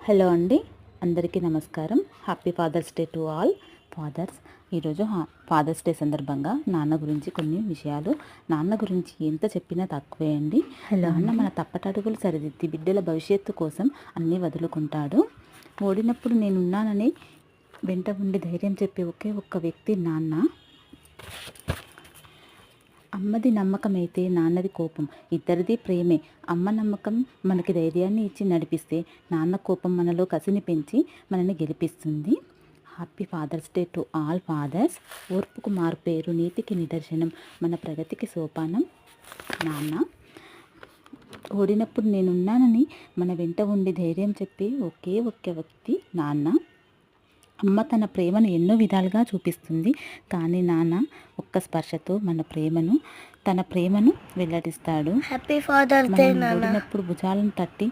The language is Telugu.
హలో అండి, అందరికీ నమస్కారం. Happy father's day to all fathers. ఈరోజు ఫాదర్స్ డే సందర్భంగా నాన్న గురించి కొన్ని విషయాలు. నాన్న గురించి ఎంత చెప్పినా తక్కువే అండి. నాన్న మన తప్పటడుగులు సరిదిద్ది బిడ్డల భవిష్యత్తు కోసం అన్నీ వదులుకుంటాడు. ఓడినప్పుడు నేనున్నానని వెంట ఉండి ధైర్యం చెప్పే ఒకే ఒక్క వ్యక్తి నాన్న. అమ్మది నమ్మకమైతే నాన్నది కోపం, ఇద్దరిది ప్రేమే. అమ్మ నమ్మకం మనకి ధైర్యాన్ని ఇచ్చి నడిపిస్తే, నాన్న కోపం మనలో కసిని పెంచి మనని గెలిపిస్తుంది. Happy father's day to all fathers. ఓర్పుకు మారుపేరు, నీతికి నిదర్శనం, మన ప్రగతికి సోపానం నాన్న. ఓడినప్పుడు నేనున్నానని మన వెంట ఉండి ధైర్యం చెప్పే ఒకే ఒక్క వ్యక్తి నాన్న. అమ్మ తన ప్రేమను ఎన్నో విధాలుగా చూపిస్తుంది, కానీ నాన్న ఒక్క స్పర్శతో తన ప్రేమను వెల్లడిస్తాడు. హ్యాపీ ఫాదర్స్ డే నాన్న. ఓడినప్పుడు భుజాలను తట్టి